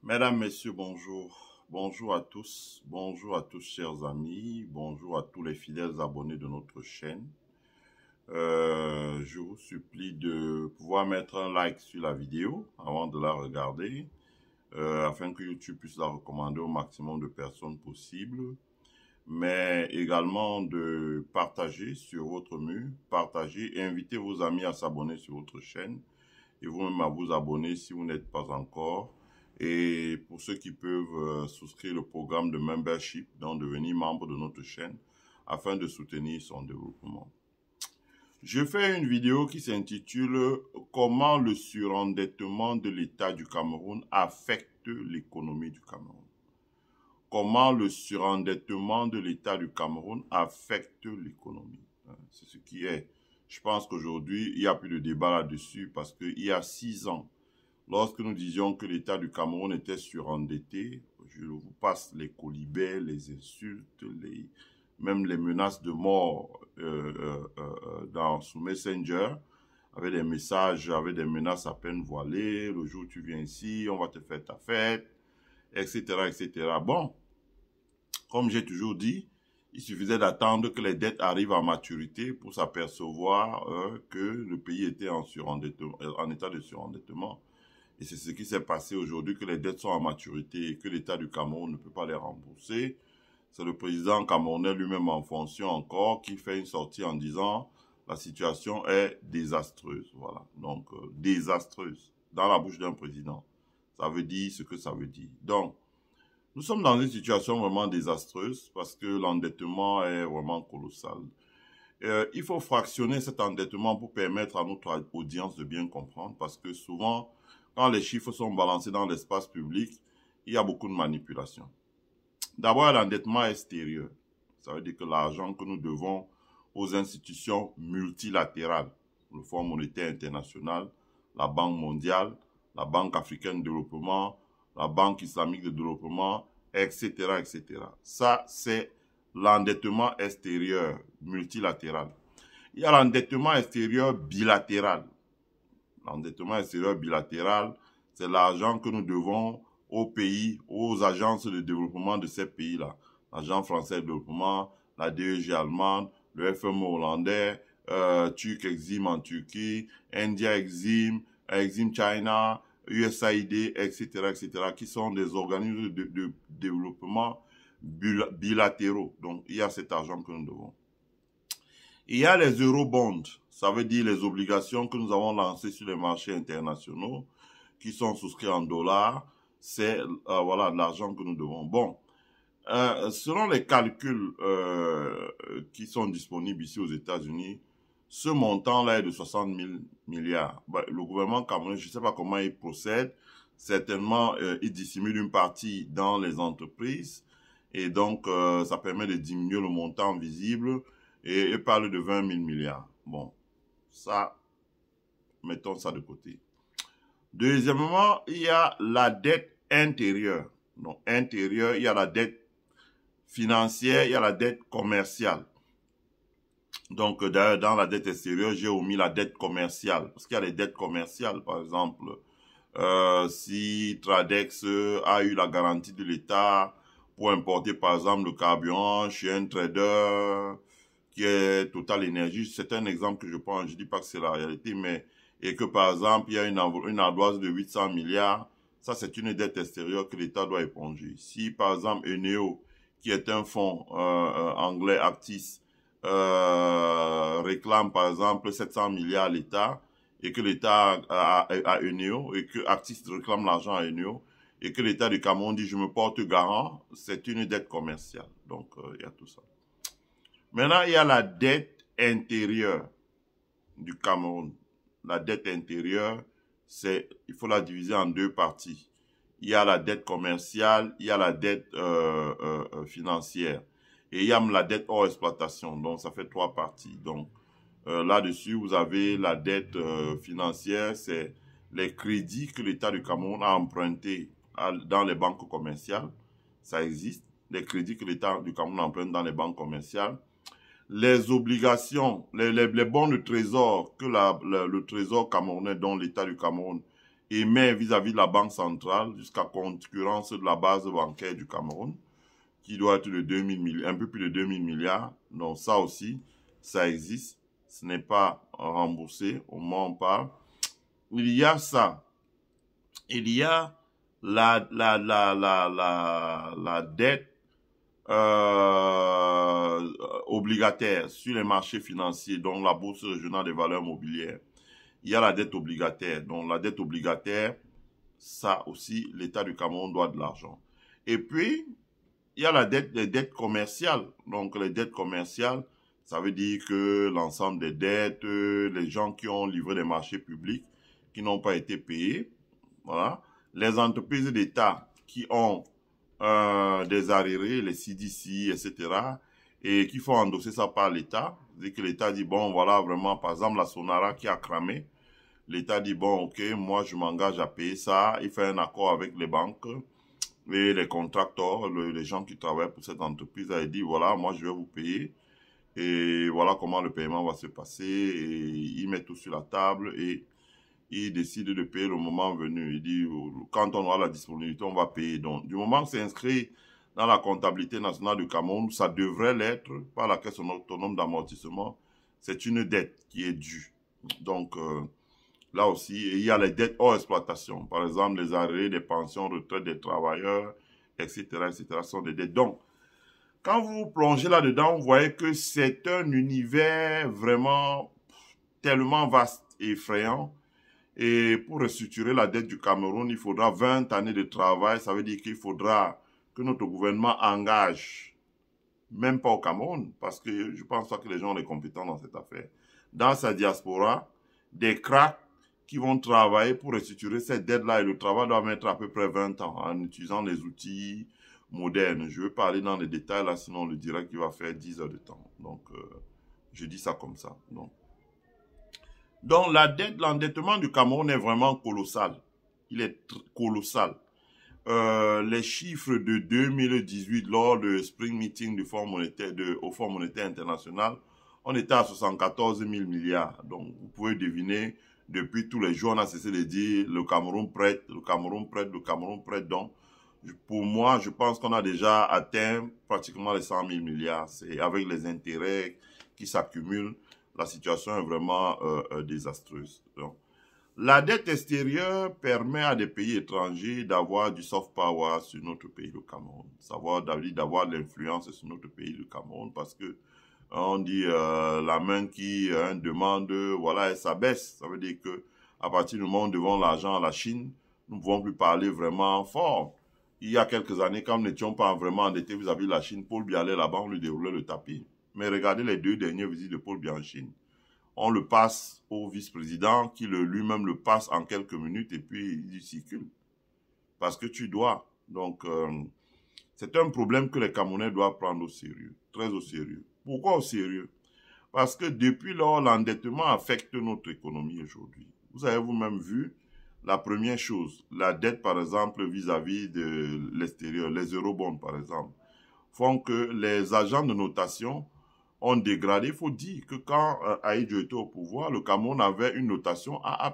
Mesdames, Messieurs, bonjour. Bonjour à tous. Bonjour à tous, chers amis. Bonjour à tous les fidèles abonnés de notre chaîne. Je vous supplie de pouvoir mettre un like sur la vidéo avant de la regarder, afin que YouTube puisse la recommander au maximum de personnes possible. Mais également de partager sur votre mur, partager et inviter vos amis à s'abonner sur votre chaîne et vous-même à vous abonner si vous n'êtes pas encore. Et pour ceux qui peuvent souscrire le programme de membership, donc devenir membre de notre chaîne, afin de soutenir son développement. Je fais une vidéo qui s'intitule « Comment le surendettement de l'État du Cameroun affecte l'économie du Cameroun ». Comment le surendettement de l'État du Cameroun affecte l'économie. C'est ce qui est. Je pense qu'aujourd'hui, il n'y a plus de débat là-dessus parce qu'il y a 6 ans, lorsque nous disions que l'État du Cameroun était surendetté, je vous passe les colibets, les insultes, même les menaces de mort sous Messenger, avec des messages, avec des menaces à peine voilées, le jour où tu viens ici, on va te faire ta fête, etc., etc. Bon, comme j'ai toujours dit, il suffisait d'attendre que les dettes arrivent à maturité pour s'apercevoir que le pays était en état de surendettement. Et c'est ce qui s'est passé aujourd'hui, que les dettes sont à maturité et que l'État du Cameroun ne peut pas les rembourser. C'est le président camerounais lui-même en fonction encore qui fait une sortie en disant la situation est désastreuse. Voilà, donc désastreuse dans la bouche d'un président. Ça veut dire ce que ça veut dire. Donc, nous sommes dans une situation vraiment désastreuse parce que l'endettement est vraiment colossal. Il faut fractionner cet endettement pour permettre à notre audience de bien comprendre parce que souvent, quand les chiffres sont balancés dans l'espace public, il y a beaucoup de manipulation. D'abord, l'endettement extérieur. Ça veut dire que l'argent que nous devons aux institutions multilatérales, le Fonds monétaire international, la Banque mondiale, la Banque africaine de développement, la Banque islamique de développement, etc., etc. Ça, c'est l'endettement extérieur multilatéral. Il y a l'endettement extérieur bilatéral. L'endettement extérieur bilatéral, c'est l'argent que nous devons aux pays, aux agences de développement de ces pays-là. L'Agence française de développement, la DEG allemande, le FME hollandais, Turk Exim en Turquie, India Exim, Exim China, USAID, etc., etc., qui sont des organismes de développement bilatéraux. Donc, il y a cet argent que nous devons. Il y a les eurobonds, ça veut dire les obligations que nous avons lancées sur les marchés internationaux, qui sont souscrits en dollars. C'est voilà l'argent que nous devons. Bon, selon les calculs qui sont disponibles ici aux États-Unis, ce montant-là est de 60 000 milliards. Bah, le gouvernement camerounais, je ne sais pas comment il procède. Certainement, il dissimule une partie dans les entreprises. Et donc, ça permet de diminuer le montant visible. Et il parle de 20 000 milliards. Bon, ça, mettons ça de côté. Deuxièmement, il y a la dette intérieure. Donc, intérieure, il y a la dette financière, il y a la dette commerciale. Donc, d'ailleurs, dans la dette extérieure, j'ai omis la dette commerciale. Parce qu'il y a les dettes commerciales, par exemple. Si Tradex a eu la garantie de l'État pour importer, par exemple, le carburant chez un trader qui est Total Energy, c'est un exemple que je prends, je dis pas que c'est la réalité, mais et que par exemple, il y a une ardoise de 800 milliards, ça c'est une dette extérieure que l'État doit éponger. Si par exemple Eneo, qui est un fonds anglais Actis, réclame par exemple 700 milliards à l'État, et que l'État à Eneo, et que Actis réclame l'argent à Eneo, et que l'État du Cameroun dit je me porte garant, c'est une dette commerciale. Donc il y a tout ça. Maintenant, il y a la dette intérieure du Cameroun. La dette intérieure, il faut la diviser en deux parties. Il y a la dette commerciale, il y a la dette financière. Et il y a la dette hors exploitation. Donc, ça fait 3 parties. Donc, là-dessus, vous avez la dette financière, c'est les crédits que l'État du Cameroun a empruntés dans les banques commerciales. Ça existe. Les crédits que l'État du Cameroun emprunte dans les banques commerciales. Les obligations, les bons de trésor que le trésor camerounais, dont l'État du Cameroun émet vis-à-vis de la Banque centrale jusqu'à concurrence de la base bancaire du Cameroun, qui doit être de 2000 milliards, un peu plus de 2000 milliards. Donc ça aussi, ça existe. Ce n'est pas remboursé au moment où on parle. Il y a ça. Il y a la dette obligataire sur les marchés financiers, dont la Bourse régionale des valeurs mobilières. Il y a la dette obligataire. Donc la dette obligataire, ça aussi, l'État du Cameroun doit de l'argent. Et puis, il y a les dettes commerciales. Donc les dettes commerciales, ça veut dire que l'ensemble des dettes, les gens qui ont livré des marchés publics, qui n'ont pas été payés, voilà. Les entreprises d'État qui ont des arriérés, les CDC, etc., et qui font endosser ça par l'État. C'est que l'État dit, bon, voilà, vraiment, par exemple, la Sonara qui a cramé, l'État dit, bon, ok, moi, je m'engage à payer ça. Il fait un accord avec les banques et les contracteurs, les gens qui travaillent pour cette entreprise. Il dit, voilà, moi, je vais vous payer. Et voilà comment le paiement va se passer. Et il met tout sur la table et il décide de payer le moment venu. Il dit, quand on aura la disponibilité, on va payer. Donc, du moment que c'est inscrit dans la comptabilité nationale du Cameroun, ça devrait l'être par la caisse autonome d'amortissement. C'est une dette qui est due. Donc, là aussi, il y a les dettes hors exploitation. Par exemple, les arrêts des pensions, retraites des travailleurs, etc., etc., sont des dettes. Donc, quand vous plongez là-dedans, vous voyez que c'est un univers vraiment tellement vaste et effrayant. Et pour restructurer la dette du Cameroun, il faudra 20 années de travail. Ça veut dire qu'il faudra que notre gouvernement engage, même pas au Cameroun, parce que je pense pas que les gens sont compétents dans cette affaire, dans sa diaspora, des cracks qui vont travailler pour restructurer cette dette-là. Et le travail doit mettre à peu près 20 ans en utilisant les outils modernes. Je ne veux pas aller dans les détails là, sinon on le direct qui va faire 10 heures de temps. Donc, je dis ça comme ça. Donc la dette, l'endettement du Cameroun est vraiment colossal. Il est colossal. Les chiffres de 2018 lors du Spring Meeting du Fonds monétaire, au Fonds monétaire international, on était à 74 000 milliards. Donc vous pouvez deviner, depuis tous les jours, on a cessé de dire le Cameroun prête, le Cameroun prête, le Cameroun prête. Donc pour moi, je pense qu'on a déjà atteint pratiquement les 100 000 milliards. C'est avec les intérêts qui s'accumulent. La situation est vraiment désastreuse. Donc, la dette extérieure permet à des pays étrangers d'avoir du soft power sur notre pays, le Cameroun. D'avoir de l'influence sur notre pays, le Cameroun, parce que on dit la main qui demande, voilà, elle s'abaisse. Ça veut dire que à partir du moment où nous devons l'argent à la Chine, nous ne pouvons plus parler vraiment fort. Il y a quelques années, quand nous n'étions pas vraiment endettés vis-à-vis de la Chine, Paul Biya allait là-bas, on lui déroulait le tapis. Mais regardez les 2 dernières visites de Paul Biya en Chine. On le passe au vice-président qui lui-même le passe en quelques minutes et puis il circule. Parce que tu dois. Donc, c'est un problème que les Camerounais doivent prendre au sérieux. Très au sérieux. Pourquoi au sérieux? Parce que depuis lors, l'endettement affecte notre économie aujourd'hui. Vous avez vous-même vu la première chose, la dette par exemple vis-à-vis de l'extérieur, les eurobonds par exemple, font que les agents de notation ont dégradé. Il faut dire que quand Ahidjo était au pouvoir, le Cameroun avait une notation AA+.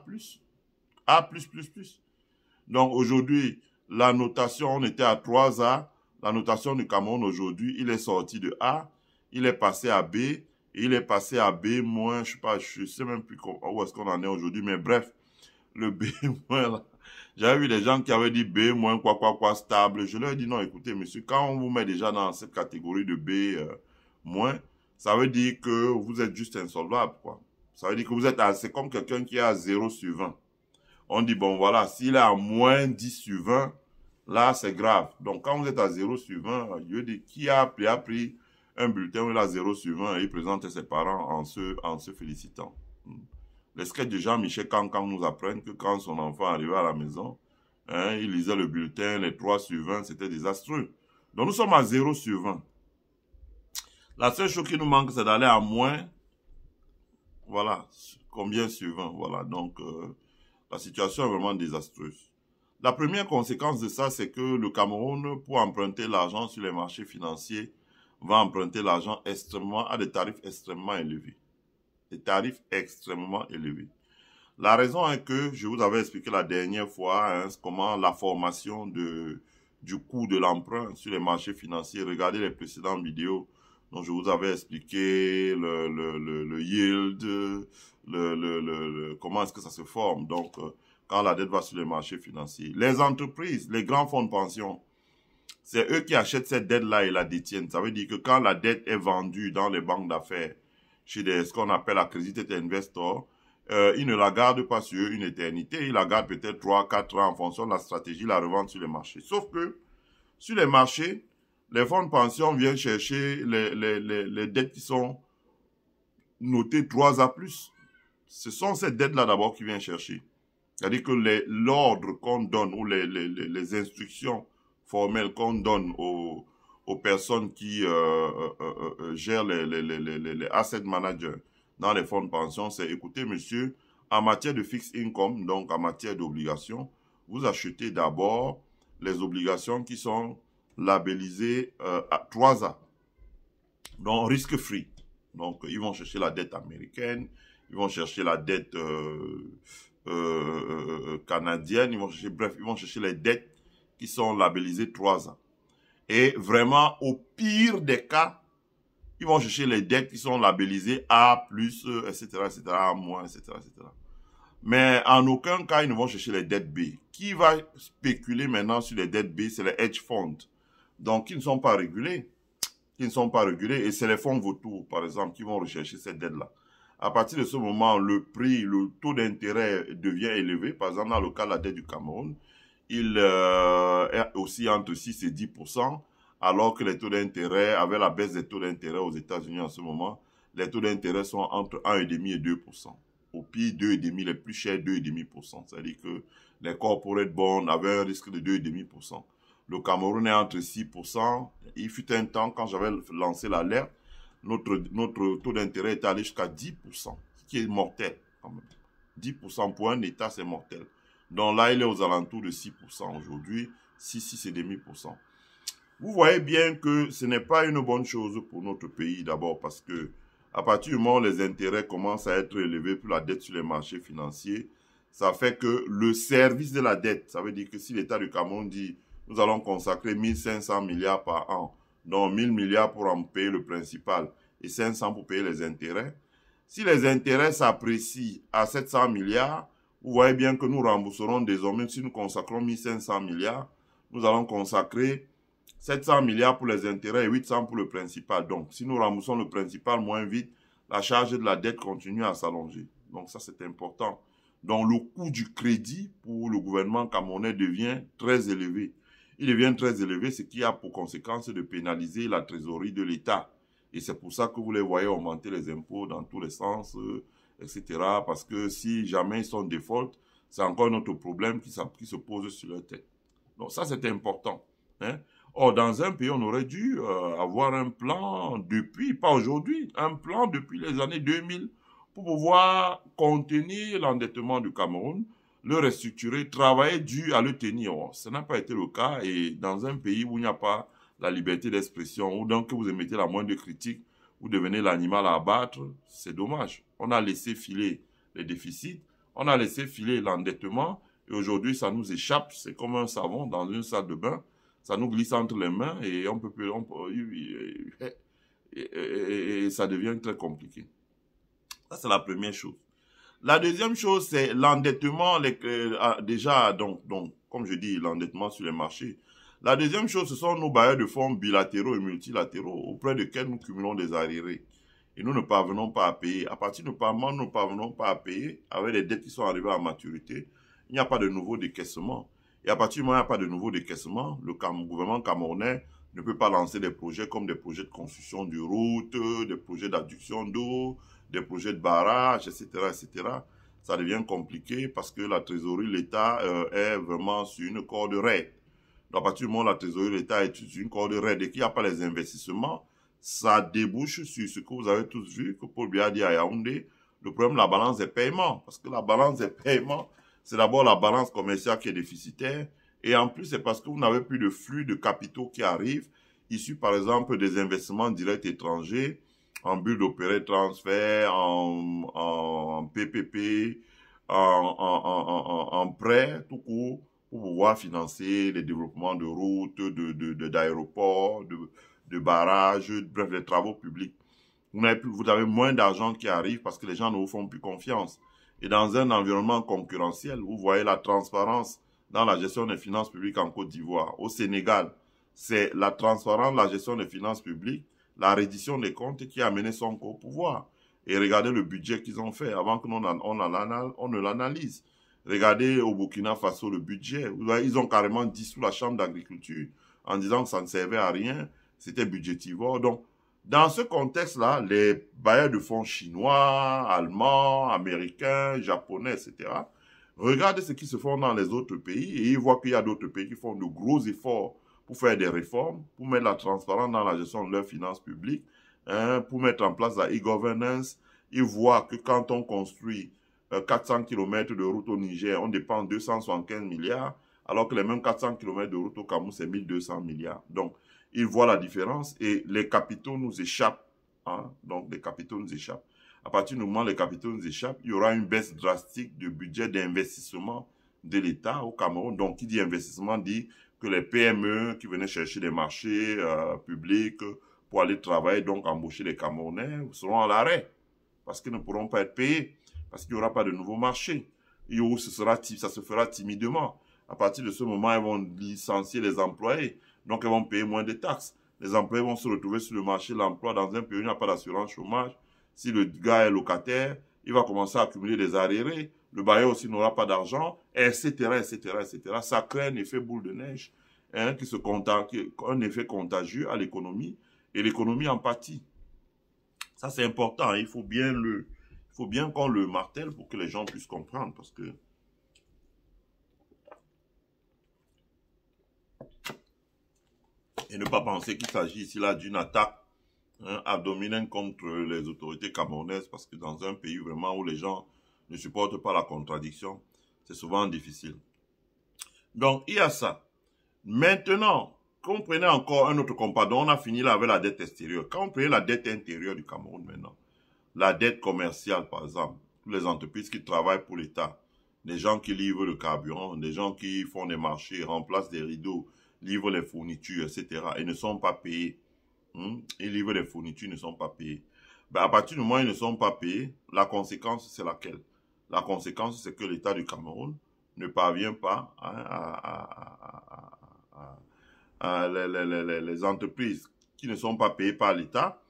A+++. Donc aujourd'hui, la notation, on était à 3A. La notation du Cameroun aujourd'hui, il est sorti de A, il est passé à B, et il est passé à B-, je sais même plus où est-ce qu'on en est aujourd'hui, mais bref, le B-, là. J'avais vu des gens qui avaient dit B-, quoi, stable. Je leur ai dit non, écoutez, monsieur, quand on vous met déjà dans cette catégorie de B-, ça veut dire que vous êtes juste insolvable, quoi. Ça veut dire que vous êtes c'est comme quelqu'un qui est à 0 sur 20. On dit, bon, voilà, s'il est à moins 10 sur 20, là, c'est grave. Donc, quand vous êtes à 0 sur 20, je veux dire, qui a pris un bulletin où il a 0 sur 20 et il présente ses parents en se félicitant. Les sketchs de Jean-Michel Cancan nous apprennent que quand son enfant arrivait à la maison, il lisait le bulletin, les 3 sur 20, c'était désastreux. Donc, nous sommes à 0 sur 20. La seule chose qui nous manque, c'est d'aller à moins, voilà, combien sur 20, voilà. Donc, la situation est vraiment désastreuse. La première conséquence de ça, c'est que le Cameroun, pour emprunter l'argent sur les marchés financiers, va emprunter l'argent à des tarifs extrêmement élevés. Des tarifs extrêmement élevés. La raison est que je vous avais expliqué la dernière fois comment la formation du coût de l'emprunt sur les marchés financiers. Regardez les précédentes vidéos dont je vous avais expliqué le yield, comment est-ce que ça se forme. Donc, quand la dette va sur les marchés financiers. Les entreprises, les grands fonds de pension, c'est eux qui achètent cette dette-là et la détiennent. Ça veut dire que quand la dette est vendue dans les banques d'affaires, chez ce qu'on appelle accredited investors, ils ne la gardent pas sur eux une éternité. Ils la gardent peut-être 3, 4 ans en fonction de la stratégie, la revendent sur les marchés. Sauf que, sur les marchés, les fonds de pension viennent chercher les dettes qui sont notées 3A+. Ce sont ces dettes-là d'abord qui viennent chercher. C'est-à-dire que l'ordre qu'on donne ou les instructions formelles qu'on donne aux personnes qui gèrent les asset managers dans les fonds de pension, c'est écoutez monsieur, en matière de fixed income, donc en matière d'obligations, vous achetez d'abord les obligations qui sont labellisées à 3A, donc risque free. Donc ils vont chercher la dette américaine, ils vont chercher la dette canadienne, ils vont chercher les dettes qui sont labellisées 3A. Et vraiment, au pire des cas, ils vont chercher les dettes qui sont labellisées A+, etc., etc., A-, etc., etc. Mais en aucun cas, ils ne vont chercher les dettes B. Qui va spéculer maintenant sur les dettes B? C'est les hedge funds. Donc, qui ne sont pas régulés. Et c'est les fonds vautours, par exemple, qui vont rechercher cette dette-là. À partir de ce moment, le taux d'intérêt devient élevé. Par exemple, dans le cas de la dette du Cameroun, il est aussi entre 6 et 10%, alors que les taux d'intérêt, avec la baisse des taux d'intérêt aux États-Unis en ce moment, les taux d'intérêt sont entre 1,5 et 2%. Au pire, 2,5, les plus chers, 2,5%. C'est-à-dire que les corporate bonds avaient un risque de 2,5%. Le Cameroun est entre 6%. Il fut un temps, quand j'avais lancé l'alerte, notre taux d'intérêt est allé jusqu'à 10%, ce qui est mortel quand même. 10% pour un État, c'est mortel. Donc là, il est aux alentours de 6% aujourd'hui, 6,5%. Vous voyez bien que ce n'est pas une bonne chose pour notre pays d'abord parce que à partir du moment où les intérêts commencent à être élevés pour la dette sur les marchés financiers, ça fait que le service de la dette, ça veut dire que si l'État du Cameroun dit nous allons consacrer 1500 milliards par an, donc 1000 milliards pour en payer le principal et 500 pour payer les intérêts, si les intérêts s'apprécient à 700 milliards, vous voyez bien que nous rembourserons désormais, si nous consacrons 1500 milliards, nous allons consacrer 700 milliards pour les intérêts et 800 pour le principal. Donc, si nous remboursons le principal moins vite, la charge de la dette continue à s'allonger. Donc, ça, c'est important. Donc, le coût du crédit pour le gouvernement camerounais devient très élevé. Il devient très élevé, ce qui a pour conséquence de pénaliser la trésorerie de l'État. Et c'est pour ça que vous les voyez augmenter les impôts dans tous les sens, etc. Parce que si jamais ils sont default, c'est encore un autre problème qui se pose sur leur tête. Donc ça, c'est important. Hein? Or, dans un pays, on aurait dû avoir un plan depuis, pas aujourd'hui, un plan depuis les années 2000 pour pouvoir contenir l'endettement du Cameroun, le restructurer, travailler dur à le tenir. Or, ça n'a pas été le cas et dans un pays où il n'y a pas la liberté d'expression, ou donc que vous émettez la moindre critique, vous devenez l'animal à abattre, c'est dommage. On a laissé filer les déficits, on a laissé filer l'endettement, et aujourd'hui ça nous échappe, c'est comme un savon dans une salle de bain, ça nous glisse entre les mains et et ça devient très compliqué. Ça c'est la première chose. La deuxième chose, c'est l'endettement, déjà, donc, comme je dis, l'endettement sur les marchés. La deuxième chose, ce sont nos bailleurs de fonds bilatéraux et multilatéraux auprès desquels nous cumulons des arriérés. Et nous ne parvenons pas à payer. À partir du moment où nous ne parvenons pas à payer, avec les dettes qui sont arrivées à maturité, il n'y a pas de nouveau décaissement. Et à partir du moment où il n'y a pas de nouveau décaissement, le gouvernement camerounais ne peut pas lancer des projets comme des projets de construction de routes, des projets d'adduction d'eau, des projets de barrages, etc., etc. Ça devient compliqué parce que la trésorerie de l'État est vraiment sur une corde raide. Donc, à partir du moment où la trésorerie de l'État est sur une corde raide et qu'il n'y a pas les investissements, ça débouche sur ce que vous avez tous vu, que Paul Biya dit à Yaoundé, le problème de la balance des paiements. Parce que la balance des paiements, c'est d'abord la balance commerciale qui est déficitaire. Et en plus, c'est parce que vous n'avez plus de flux de capitaux qui arrivent, issus par exemple des investissements directs étrangers, en but d'opérer transfert, en PPP, en prêt tout court pour pouvoir financer les développements de routes, d'aéroports, de barrages, bref, les travaux publics. Vous avez moins d'argent qui arrive parce que les gens ne vous font plus confiance. Et dans un environnement concurrentiel, vous voyez la transparence dans la gestion des finances publiques en Côte d'Ivoire. Au Sénégal, c'est la transparence de la gestion des finances publiques, la reddition des comptes qui a amené Sonko au pouvoir. Et regardez le budget qu'ils ont fait avant que on ne l'analyse. Regardez au Burkina Faso le budget. Ils ont carrément dissous la chambre d'agriculture en disant que ça ne servait à rien. C'était budgétivore. Donc, dans ce contexte-là, les bailleurs de fonds chinois, allemands, américains, japonais, etc., regardent ce qui se fait dans les autres pays et ils voient qu'il y a d'autres pays qui font de gros efforts pour faire des réformes, pour mettre la transparence dans la gestion de leurs finances publiques, pour mettre en place la e-governance. Ils voient que quand on construit 400 km de route au Niger, on dépense 275 milliards, alors que les mêmes 400 km de route au Cameroun, c'est 1200 milliards. Donc, ils voient la différence et les capitaux nous échappent. Hein? Donc, les capitaux nous échappent. À partir du moment où les capitaux nous échappent, il y aura une baisse drastique du budget d'investissement de l'État au Cameroun. Donc, qui dit investissement dit que les PME qui venaient chercher des marchés publics pour aller travailler, donc embaucher les Camerounais, seront à l'arrêt parce qu'ils ne pourront pas être payés, parce qu'il n'y aura pas de nouveaux marchés. Et où ça se fera timidement. À partir de ce moment, ils vont licencier les employés. Donc, ils vont payer moins de taxes. Les employés vont se retrouver sur le marché de l'emploi dans un pays où il n'y a pas d'assurance chômage. Si le gars est locataire, il va commencer à accumuler des arriérés. Le bailleur aussi n'aura pas d'argent, etc., etc., etc. Ça crée un effet boule de neige, hein, un effet contagieux à l'économie, et l'économie en pâtit. Ça, c'est important. Hein. Il faut bien qu'on le martèle pour que les gens puissent comprendre, parce que et ne pas penser qu'il s'agit ici là d'une attaque abdominale contre les autorités camerounaises, parce que dans un pays vraiment où les gens ne supportent pas la contradiction, c'est souvent difficile. Donc, il y a ça. Maintenant, quand on prenait encore un autre comparaison, on a fini là avec la dette extérieure. Quand on prenait la dette intérieure du Cameroun maintenant, la dette commerciale par exemple, toutes les entreprises qui travaillent pour l'État, des gens qui livrent le carburant, des gens qui font des marchés, remplacent des rideaux, livrent les fournitures, etc. et ne sont pas payés. Ils livrent les fournitures, ne sont pas payés. Ben, à partir du moment où ils ne sont pas payés, la conséquence, c'est laquelle? La conséquence, c'est que l'État du Cameroun ne parvient pas les entreprises qui ne sont pas payées par l'État.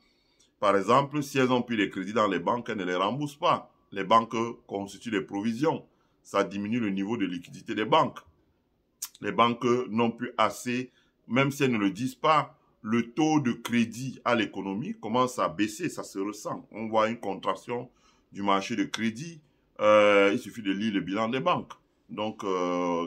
Par exemple, si elles ont pris des crédits dans les banques, elles ne les remboursent pas. Les banques constituent des provisions. Ça diminue le niveau de liquidité des banques. Les banques n'ont plus assez, même si elles ne le disent pas, le taux de crédit à l'économie commence à baisser, ça se ressent. On voit une contraction du marché de crédit. Il suffit de lire le bilan des banques. Donc,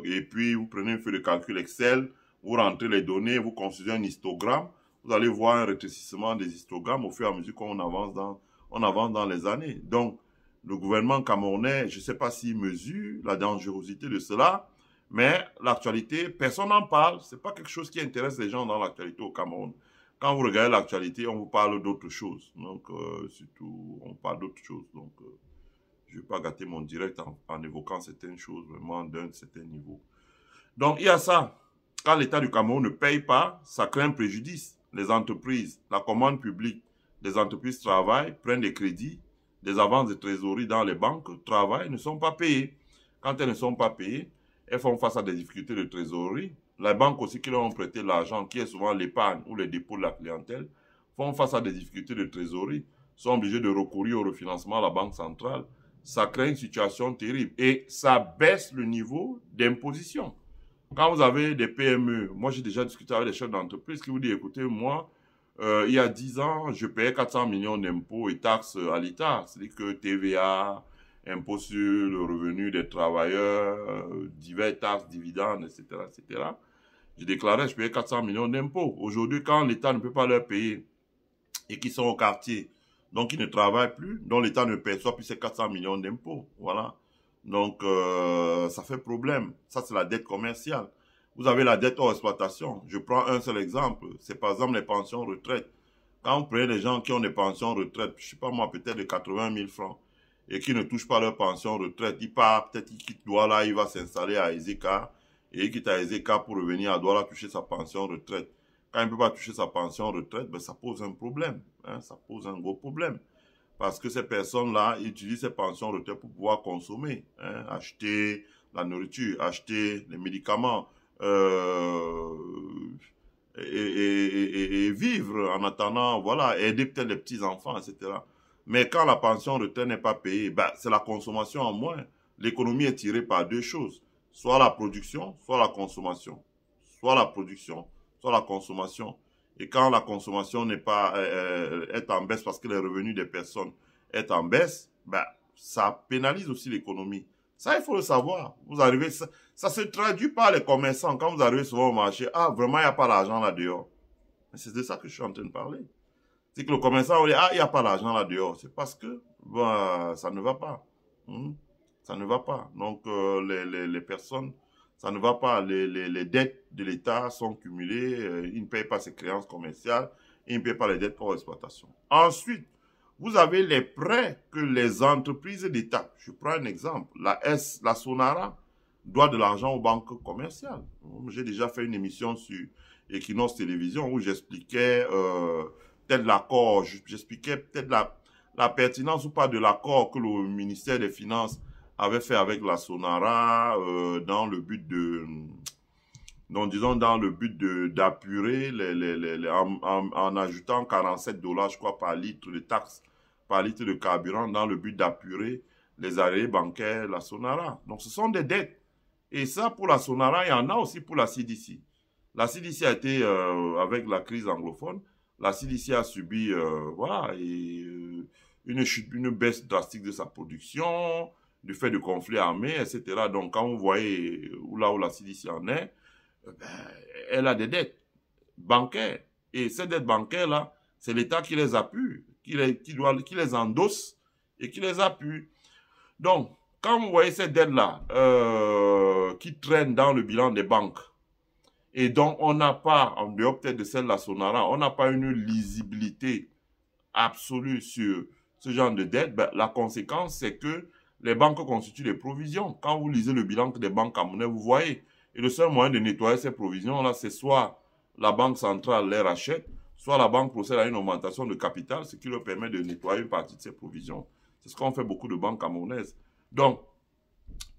et puis, vous prenez une feuille de calcul Excel, vous rentrez les données, vous construisez un histogramme. Vous allez voir un rétrécissement des histogrammes au fur et à mesure qu'on avance dans les années. Donc, le gouvernement camerounais, je ne sais pas s'il mesure la dangerosité de cela, mais l'actualité, personne n'en parle. Ce n'est pas quelque chose qui intéresse les gens dans l'actualité au Cameroun. Quand vous regardez l'actualité, on vous parle d'autre chose. Donc, surtout, on parle d'autre chose. Donc, je ne vais pas gâter mon direct en évoquant certaines choses vraiment d'un certain niveau. Donc, il y a ça. Quand l'État du Cameroun ne paye pas, ça crée un préjudice. Les entreprises, la commande publique, les entreprises travaillent, prennent des crédits, des avances de trésorerie dans les banques, travaillent, ne sont pas payées. Quand elles ne sont pas payées, elles font face à des difficultés de trésorerie. Les banques aussi qui leur ont prêté l'argent, qui est souvent l'épargne ou les dépôts de la clientèle, font face à des difficultés de trésorerie, sont obligés de recourir au refinancement à la Banque centrale. Ça crée une situation terrible et ça baisse le niveau d'imposition. Quand vous avez des PME, moi j'ai déjà discuté avec des chefs d'entreprise qui vous disent, écoutez, moi, il y a 10 ans, je payais 400 millions d'impôts et taxes à l'État. C'est-à-dire que TVA, impôts sur le revenu des travailleurs, divers taxes, dividendes, etc., etc. Je déclarais, je payais 400 millions d'impôts. Aujourd'hui, quand l'État ne peut pas leur payer et qu'ils sont au quartier, donc ils ne travaillent plus, donc l'État ne perçoit plus ces 400 millions d'impôts. Voilà. Donc, ça fait problème. Ça, c'est la dette commerciale. Vous avez la dette hors exploitation. Je prends un seul exemple. C'est par exemple les pensions retraite. Quand vous prenez les gens qui ont des pensions retraite, je ne sais pas moi, peut-être de 80 000 francs, et qui ne touchent pas leur pension retraite. Il part, peut-être il quitte Douala, il va s'installer à Ezeka, et il quitte à Ezeka pour revenir à Douala toucher sa pension retraite. Quand il ne peut pas toucher sa pension retraite, ben ça pose un problème. Hein, ça pose un gros problème. Parce que ces personnes-là utilisent ces pensions retraite pour pouvoir consommer, hein, acheter la nourriture, acheter les médicaments, et vivre en attendant, voilà, aider peut-être les petits-enfants, etc. Mais quand la pension retraite n'est pas payée, ben, c'est la consommation en moins. L'économie est tirée par deux choses, soit la production, soit la consommation. Soit la production, soit la consommation. Et quand la consommation n'est pas est en baisse parce que les revenus des personnes est en baisse, ben, ça pénalise aussi l'économie. Ça, il faut le savoir. Vous arrivez, ça se traduit par les commerçants. Quand vous arrivez souvent au marché, ah, vraiment, il n'y a pas d'argent là dehors. C'est de ça que je suis en train de parler. C'est que le commerçant va dire, ah, il n'y a pas d'argent là dehors. C'est parce que, ben, ça ne va pas. Ça ne va pas. Donc, les personnes, ça ne va pas. Les dettes de l'État sont cumulées. Il ne paye pas ses créances commerciales. Il ne paye pas les dettes pour l'exploitation. Ensuite, vous avez les prêts que les entreprises d'État. Je prends un exemple. La Sonara doit de l'argent aux banques commerciales. J'ai déjà fait une émission sur Equinox Télévision où j'expliquais peut-être l'accord, j'expliquais peut-être la pertinence ou pas de l'accord que le ministère des Finances avait fait avec la Sonara dans le but de... Donc, disons, dans le but d'apurer en ajoutant 47 $, je crois, par litre de taxes, par litre de carburant, dans le but d'apurer les arriérés bancaires, la Sonara. Donc, ce sont des dettes. Et ça, pour la Sonara, il y en a aussi pour la CDC. La CDC a été, avec la crise anglophone, la CDC a subi, voilà, une baisse drastique de sa production, du fait de conflits armés, etc. Donc, quand vous voyez là où la CDC en est, ben, elle a des dettes bancaires. Et ces dettes bancaires-là, c'est l'État qui les appuie, qui les endosse et qui les appuie. Donc, quand vous voyez ces dettes-là qui traînent dans le bilan des banques, et donc on n'a pas, en dehors peut-être de celle de la Sonara, on n'a pas une lisibilité absolue sur ce genre de dette, ben, la conséquence, c'est que les banques constituent des provisions. Quand vous lisez le bilan des banques camerounaises, vous voyez. Et le seul moyen de nettoyer ces provisions-là, c'est soit la banque centrale les rachète, soit la banque procède à une augmentation de capital, ce qui leur permet de nettoyer une partie de ces provisions. C'est ce qu'ont fait beaucoup de banques camerounaises. Donc,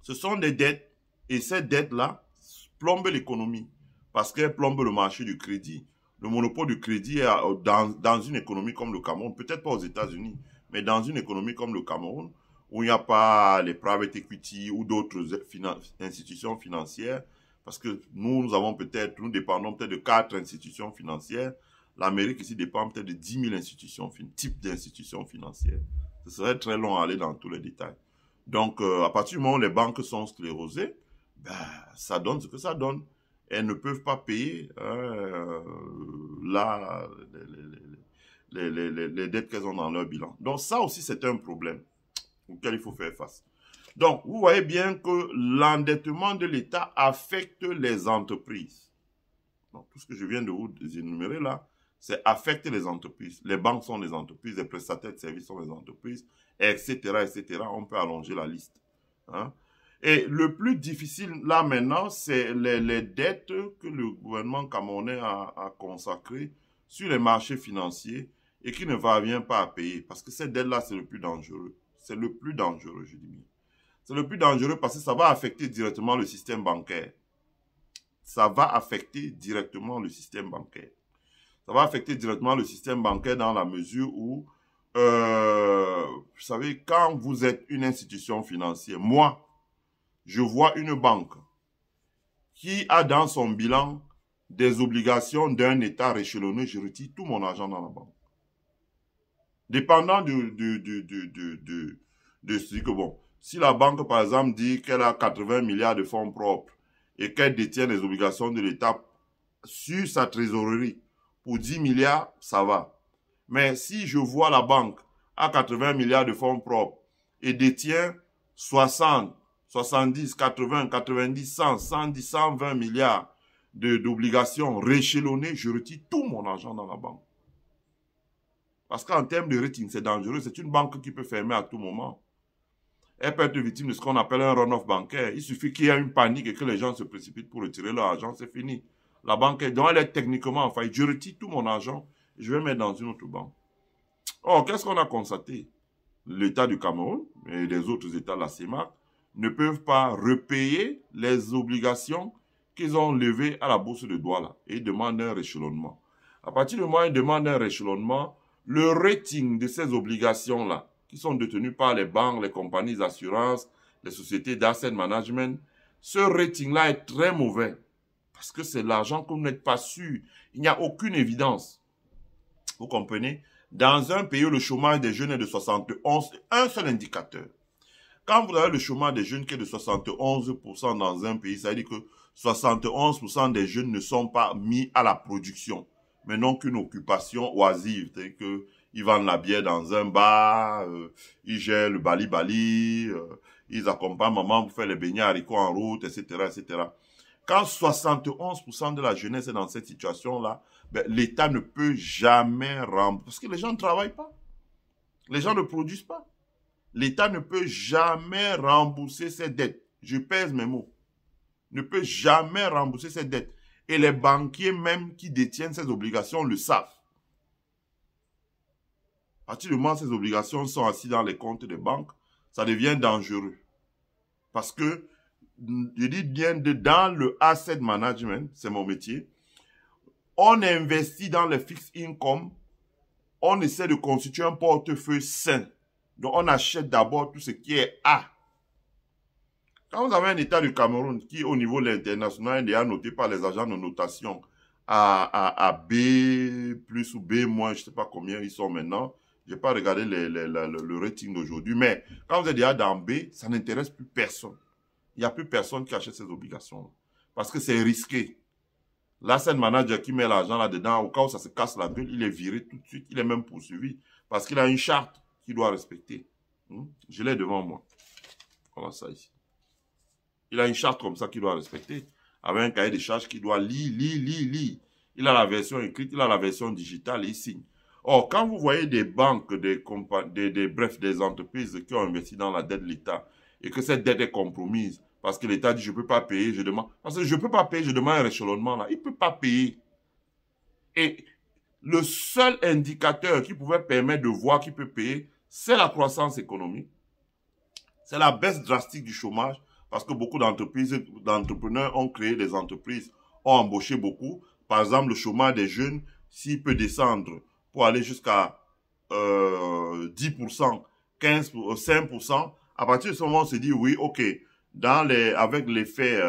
ce sont des dettes, et ces dettes-là plombent l'économie, parce qu'elles plombent le marché du crédit. Le monopole du crédit est dans une économie comme le Cameroun, peut-être pas aux États-Unis, mais dans une économie comme le Cameroun, où il n'y a pas les private equity ou d'autres institutions financières, parce que nous dépendons peut-être de 4 institutions financières. L'Amérique ici dépend peut-être de 10 000 types d'institutions financières. Ce serait très long à aller dans tous les détails. Donc, à partir du moment où les banques sont sclérosées, ben, ça donne ce que ça donne. Elles ne peuvent pas payer les dettes qu'elles ont dans leur bilan. Donc, ça aussi, c'est un problème auquel il faut faire face. Donc, vous voyez bien que l'endettement de l'État affecte les entreprises. Donc, tout ce que je viens de vous énumérer là, c'est affecter les entreprises. Les banques sont des entreprises, les prestataires de services sont des entreprises, etc., etc. On peut allonger la liste. Hein? Et le plus difficile là maintenant, c'est les dettes que le gouvernement camerounais a consacrées sur les marchés financiers et qui ne parvient pas à payer. Parce que ces dettes-là, c'est le plus dangereux. C'est le plus dangereux, je dis bien. C'est le plus dangereux parce que ça va affecter directement le système bancaire. Ça va affecter directement le système bancaire. Ça va affecter directement le système bancaire dans la mesure où, vous savez, quand vous êtes une institution financière, moi, je vois une banque qui a dans son bilan des obligations d'un État réchelonné, je retire tout mon argent dans la banque. Dépendant de ce que, bon, si la banque, par exemple, dit qu'elle a 80 milliards de fonds propres et qu'elle détient les obligations de l'État sur sa trésorerie pour 10 milliards, ça va. Mais si je vois la banque à 80 milliards de fonds propres et détient 60, 70, 80, 90, 100, 110, 120 milliards d'obligations réchelonnées, je retire tout mon argent dans la banque. Parce qu'en termes de rating, c'est dangereux. C'est une banque qui peut fermer à tout moment. elle peut être victime de ce qu'on appelle un run-off bancaire. Il suffit qu'il y ait une panique et que les gens se précipitent pour retirer leur argent, c'est fini. La banque, donc elle est techniquement en faillite. Je retire tout mon argent, je vais mettre dans une autre banque. Or, qu'est-ce qu'on a constaté? L'État du Cameroun et les autres États de la CEMAC ne peuvent pas repayer les obligations qu'ils ont levées à la bourse de Douala et ils demandent un réchelonnement. À partir du moment où ils demandent un réchelonnement, le rating de ces obligations-là, qui sont détenues par les banques, les compagnies d'assurance, les sociétés d'asset management, ce rating-là est très mauvais parce que c'est l'argent que vous n'êtes pas sûr. Il n'y a aucune évidence. Vous comprenez? Dans un pays où le chômage des jeunes est de 71, un seul indicateur. Quand vous avez le chômage des jeunes qui est de 71% dans un pays, ça veut dire que 71% des jeunes ne sont pas mis à la production, mais n'ont qu'une occupation oisive. C'est-à-dire qu'ils vendent la bière dans un bar, ils gèrent le bali-bali, ils accompagnent maman pour faire les beignets haricots en route, etc., etc. Quand 71% de la jeunesse est dans cette situation-là, ben, l'État ne peut jamais rembourser. Parce que les gens ne travaillent pas. Les gens ne produisent pas. L'État ne peut jamais rembourser ses dettes. Je pèse mes mots. Ne peut jamais rembourser ses dettes. Et les banquiers même qui détiennent ces obligations le savent. À partir du moment où ces obligations sont assises dans les comptes des banques, ça devient dangereux. Parce que, je dis bien, dans le asset management, c'est mon métier, on investit dans le fixed income, on essaie de constituer un portefeuille sain. Donc, on achète d'abord tout ce qui est A. Quand vous avez un État du Cameroun qui, au niveau de l'international, est déjà noté par les agents de notation à B+, ou B-, je ne sais pas combien ils sont maintenant. Je n'ai pas regardé le rating d'aujourd'hui. Mais quand vous êtes déjà dans B, ça n'intéresse plus personne. Il n'y a plus personne qui achète ces obligations. Parce que c'est risqué. L'asset manager qui met l'argent là-dedans, au cas où ça se casse la gueule, il est viré tout de suite. Il est même poursuivi. Parce qu'il a une charte qu'il doit respecter. Je l'ai devant moi. Voilà ça ici. Il a une charte comme ça qu'il doit respecter. Avec un cahier de charges qu'il doit lire. Il a la version écrite, il a la version digitale et il signe. Or, quand vous voyez des banques, bref, des entreprises qui ont investi dans la dette de l'État et que cette dette est compromise, parce que l'État dit je ne peux pas payer, je demande. Parce que je ne peux pas payer, je demande un réchelonnement là. Il ne peut pas payer. Et le seul indicateur qui pouvait permettre de voir qu'il peut payer, c'est la croissance économique. C'est la baisse drastique du chômage, parce que beaucoup d'entrepreneurs ont créé des entreprises, ont embauché beaucoup. Par exemple, le chômage des jeunes, s'il peut descendre pour aller jusqu'à 10%, 15%, 5%, à partir de ce moment, on se dit oui, ok, avec l'effet,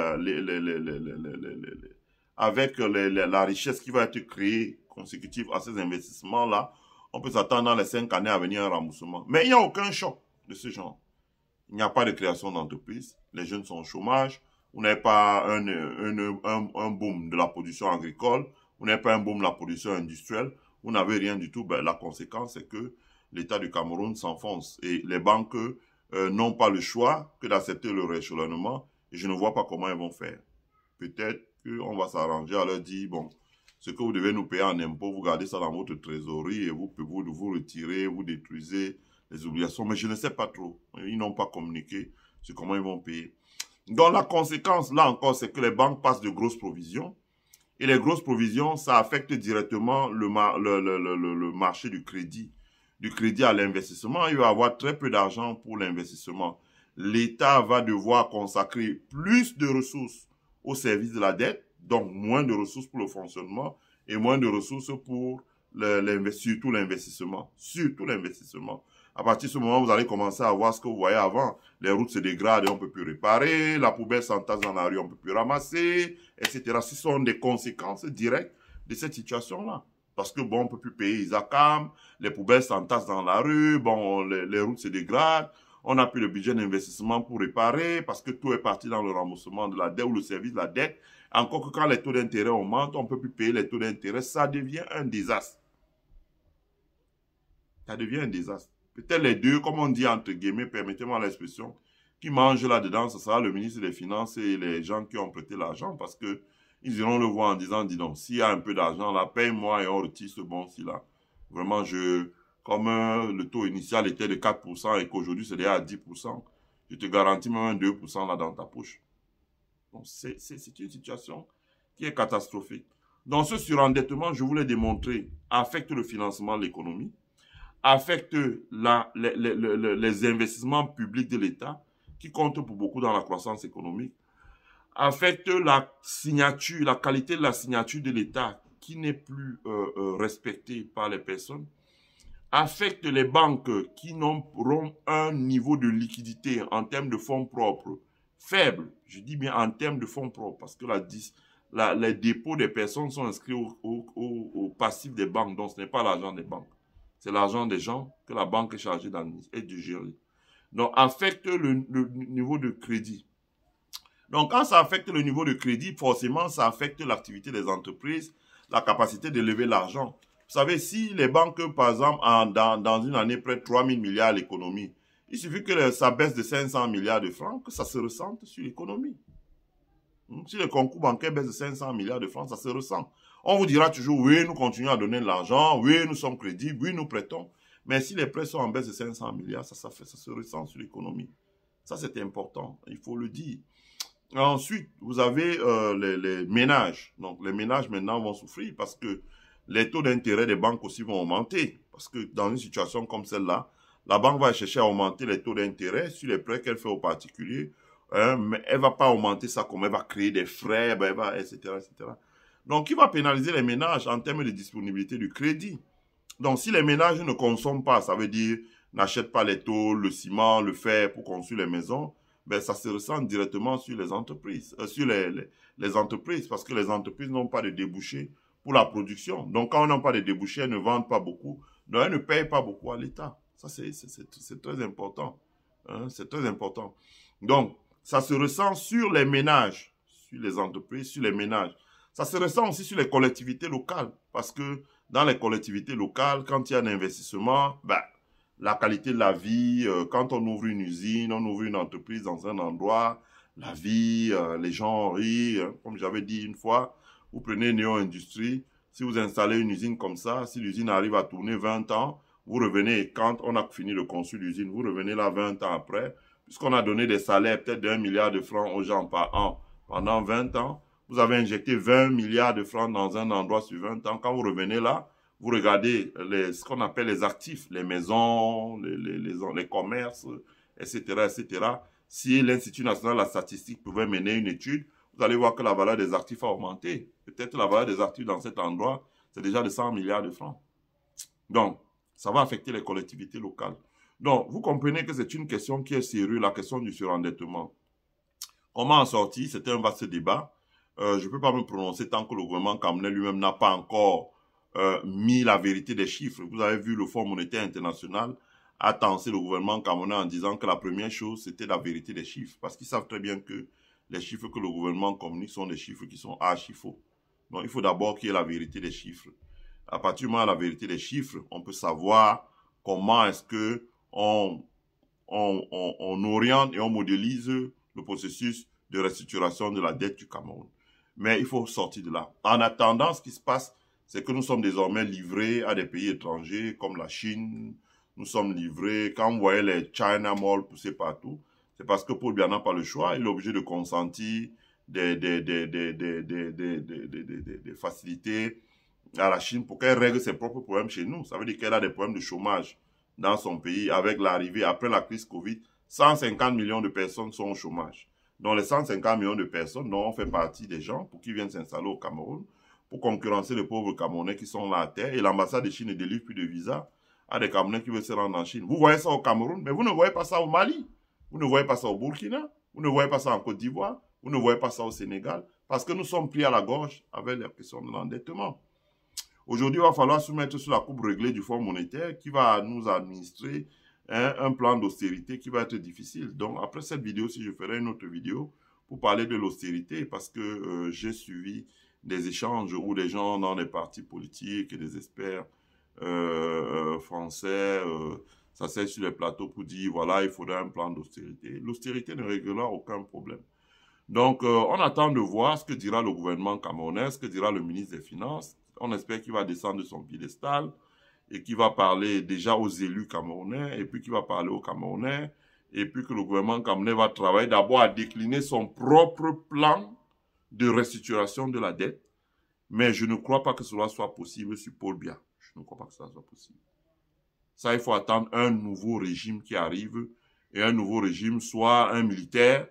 avec la richesse qui va être créée consécutive à ces investissements-là, on peut s'attendre dans les 5 années à venir un remboursement. Mais il n'y a aucun choc de ce genre. Il n'y a pas de création d'entreprise, les jeunes sont au chômage, vous n'avez pas un boom de la production agricole, vous n'avez pas un boom de la production industrielle, vous n'avez rien du tout. Ben, la conséquence, c'est que l'État du Cameroun s'enfonce et les banques n'ont pas le choix que d'accepter le réchelonnement et je ne vois pas comment ils vont faire. Peut-être qu'on va s'arranger à leur dire, bon, ce que vous devez nous payer en impôts, vous gardez ça dans votre trésorerie et vous retirez, vous détruisez les obligations, mais je ne sais pas trop. Ils n'ont pas communiqué sur comment ils vont payer. Donc la conséquence, là encore, c'est que les banques passent de grosses provisions. Et les grosses provisions, ça affecte directement le marché du crédit. Du crédit à l'investissement, il va y avoir très peu d'argent pour l'investissement. L'État va devoir consacrer plus de ressources au service de la dette, donc moins de ressources pour le fonctionnement et moins de ressources pour surtout l'investissement. Surtout l'investissement. À partir de ce moment, vous allez commencer à voir ce que vous voyez avant. Les routes se dégradent et on ne peut plus réparer. La poubelle s'entasse dans la rue, on ne peut plus ramasser, etc. Ce sont des conséquences directes de cette situation-là. Parce que, bon, on ne peut plus payer Isacam, les poubelles s'entassent dans la rue, bon, les routes se dégradent, on n'a plus le budget d'investissement pour réparer, parce que tout est parti dans le remboursement de la dette ou le service de la dette. Encore que quand les taux d'intérêt augmentent, on ne peut plus payer les taux d'intérêt, ça devient un désastre. Ça devient un désastre. Peut-être les deux, comme on dit entre guillemets, permettez-moi l'expression, qui mangent là-dedans, ce sera le ministre des Finances et les gens qui ont prêté l'argent, parce que ils iront le voir en disant, dis donc, s'il y a un peu d'argent là, paye-moi et on retire ce bon-ci là. Vraiment, comme le taux initial était de 4% et qu'aujourd'hui c'est déjà à 10%, Je te garantis même un 2% là dans ta poche. Donc, c'est une situation qui est catastrophique. Donc, ce surendettement, je vous l'ai démontré, affecte le financement de l'économie, affecte les investissements publics de l'État, qui comptent pour beaucoup dans la croissance économique, affecte la signature, la qualité de la signature de l'État, qui n'est plus respectée par les personnes, affecte les banques qui auront un niveau de liquidité en termes de fonds propres faible. Je dis bien en termes de fonds propres, parce que les dépôts des personnes sont inscrits au passif des banques, donc ce n'est pas l'argent des banques. C'est l'argent des gens que la banque est chargée d'administrer et de gérer. Donc, affecte le niveau de crédit. Donc, quand ça affecte le niveau de crédit, forcément, ça affecte l'activité des entreprises, la capacité de lever l'argent. Vous savez, si les banques, par exemple, dans une année, près de 3 000 milliards à l'économie, il suffit que ça baisse de 500 milliards de francs, que ça se ressente sur l'économie. Si le concours bancaire baisse de 500 milliards de francs, ça se ressent. On vous dira toujours, oui, nous continuons à donner de l'argent, oui, nous sommes crédibles, oui, nous prêtons. Mais si les prêts sont en baisse de 500 milliards, ça se ressent sur l'économie. Ça, c'est important, il faut le dire. Ensuite, vous avez les ménages. Donc, les ménages maintenant vont souffrir parce que les taux d'intérêt des banques aussi vont augmenter. Parce que dans une situation comme celle-là, la banque va chercher à augmenter les taux d'intérêt sur les prêts qu'elle fait aux particuliers. Mais elle va pas augmenter ça comme elle va créer des frais, etc., etc. Donc, qui va pénaliser les ménages en termes de disponibilité du crédit? Donc, si les ménages ne consomment pas, ça veut dire n'achètent pas les tôles, le ciment, le fer pour construire les maisons, ben, ça se ressent directement sur les entreprises, les entreprises, parce que les entreprises n'ont pas de débouchés pour la production. Donc, quand on n'a pas de débouchés, elles ne vendent pas beaucoup, donc elles ne payent pas beaucoup à l'État. Ça, c'est très important. Hein, c'est très important. Donc, ça se ressent sur les ménages, sur les entreprises, sur les ménages. Ça se ressent aussi sur les collectivités locales, parce que dans les collectivités locales, quand il y a un investissement, ben, la qualité de la vie, quand on ouvre une usine, on ouvre une entreprise dans un endroit, la vie, les gens rient, hein. Comme j'avais dit une fois, vous prenez Néo Industrie, si vous installez une usine comme ça, si l'usine arrive à tourner 20 ans, vous revenez, quand on a fini de construire l'usine, vous revenez là 20 ans après, puisqu'on a donné des salaires peut-être d'1 milliard de francs aux gens par an pendant 20 ans, vous avez injecté 20 milliards de francs dans un endroit sur 20 ans, quand vous revenez là, vous regardez ce qu'on appelle les actifs, les maisons, les commerces, etc., etc. Si l'Institut national de la statistique pouvait mener une étude, vous allez voir que la valeur des actifs a augmenté. Peut-être la valeur des actifs dans cet endroit, c'est déjà de 100 milliards de francs. Donc, ça va affecter les collectivités locales. Donc, vous comprenez que c'est une question qui est sérieuse, la question du surendettement. Comment en sortir? C'était un vaste débat. Je ne peux pas me prononcer tant que le gouvernement camerounais lui-même n'a pas encore mis la vérité des chiffres. Vous avez vu, le Fonds monétaire international a tensé le gouvernement camerounais en disant que la première chose, c'était la vérité des chiffres. Parce qu'ils savent très bien que les chiffres que le gouvernement communique sont des chiffres qui sont archi faux. Donc, il faut d'abord qu'il y ait la vérité des chiffres. À partir du moment où il y a la vérité des chiffres, on peut savoir comment est-ce que on oriente et on modélise le processus de restructuration de la dette du Cameroun. Mais il faut sortir de là. En attendant, ce qui se passe, c'est que nous sommes désormais livrés à des pays étrangers comme la Chine. Nous sommes livrés, quand vous voyez les China Mall pousser partout, c'est parce que Paul Biya n'a pas le choix. Il est obligé de consentir des facilités à la Chine pour qu'elle règle ses propres problèmes chez nous. Ça veut dire qu'elle a des problèmes de chômage dans son pays avec l'arrivée, après la crise Covid, 150 millions de personnes sont au chômage. Donc les 150 millions de personnes dont on fait partie des gens pour qu'ils viennent s'installer au Cameroun, pour concurrencer les pauvres Camerounais qui sont là à terre. Et l'ambassade de Chine ne délivre plus de visa à des Camerounais qui veulent se rendre en Chine. Vous voyez ça au Cameroun, mais vous ne voyez pas ça au Mali. Vous ne voyez pas ça au Burkina. Vous ne voyez pas ça en Côte d'Ivoire. Vous ne voyez pas ça au Sénégal. Parce que nous sommes pris à la gorge avec la question de l'endettement. Aujourd'hui, il va falloir se mettre sur la coupe réglée du Fonds monétaire qui va nous administrer un plan d'austérité qui va être difficile. Donc, après cette vidéo, si je ferai une autre vidéo pour parler de l'austérité, parce que j'ai suivi des échanges où des gens dans les partis politiques et des experts français s'asseyent sur les plateaux pour dire, voilà, il faudrait un plan d'austérité. L'austérité ne réglera aucun problème. Donc, on attend de voir ce que dira le gouvernement camerounais, ce que dira le ministre des Finances. On espère qu'il va descendre de son piédestal et qu'il va parler déjà aux élus camerounais et puis qu'il va parler aux Camerounais et puis que le gouvernement camerounais va travailler d'abord à décliner son propre plan de restructuration de la dette. Mais je ne crois pas que cela soit possible sur Paul Biya. Je ne crois pas que cela soit possible. Ça, il faut attendre un nouveau régime qui arrive, et un nouveau régime, soit un militaire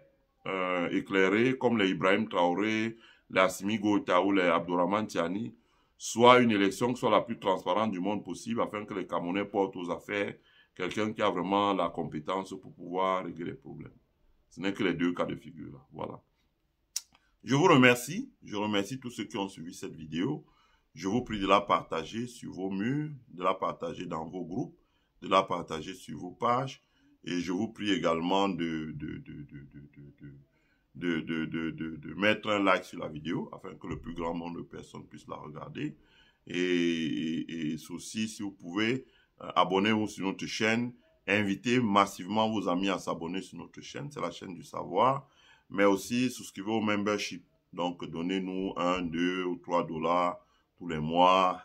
éclairé, comme les Ibrahim Traoré, les Assimi Goïta ou les Abdourahmane Tiani, soit une élection qui soit la plus transparente du monde possible, afin que les Camerounais portent aux affaires quelqu'un qui a vraiment la compétence pour pouvoir régler les problèmes. Ce n'est que les deux cas de figure là. Voilà. Je vous remercie. Je remercie tous ceux qui ont suivi cette vidéo. Je vous prie de la partager sur vos murs, de la partager dans vos groupes, de la partager sur vos pages. Et je vous prie également de mettre un like sur la vidéo afin que le plus grand nombre de personnes puissent la regarder. Et aussi, si vous pouvez, abonnez-vous sur notre chaîne. Invitez massivement vos amis à s'abonner sur notre chaîne. C'est la chaîne du savoir. Mais aussi, souscrivez au membership. Donc, donnez-nous 1, 2 ou 3 dollars tous les mois.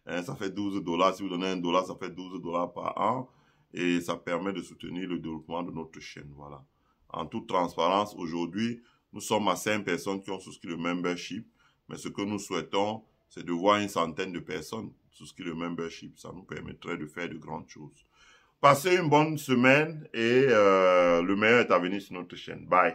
Ça fait 12 dollars. Si vous donnez 1 dollar, ça fait 12 dollars par an. Et ça permet de soutenir le développement de notre chaîne. Voilà. En toute transparence, aujourd'hui, nous sommes à 5 personnes qui ont souscrit le membership. Mais ce que nous souhaitons, c'est de voir une centaine de personnes souscrire le membership. Ça nous permettrait de faire de grandes choses. Passez une bonne semaine et le meilleur est à venir sur notre chaîne. Bye.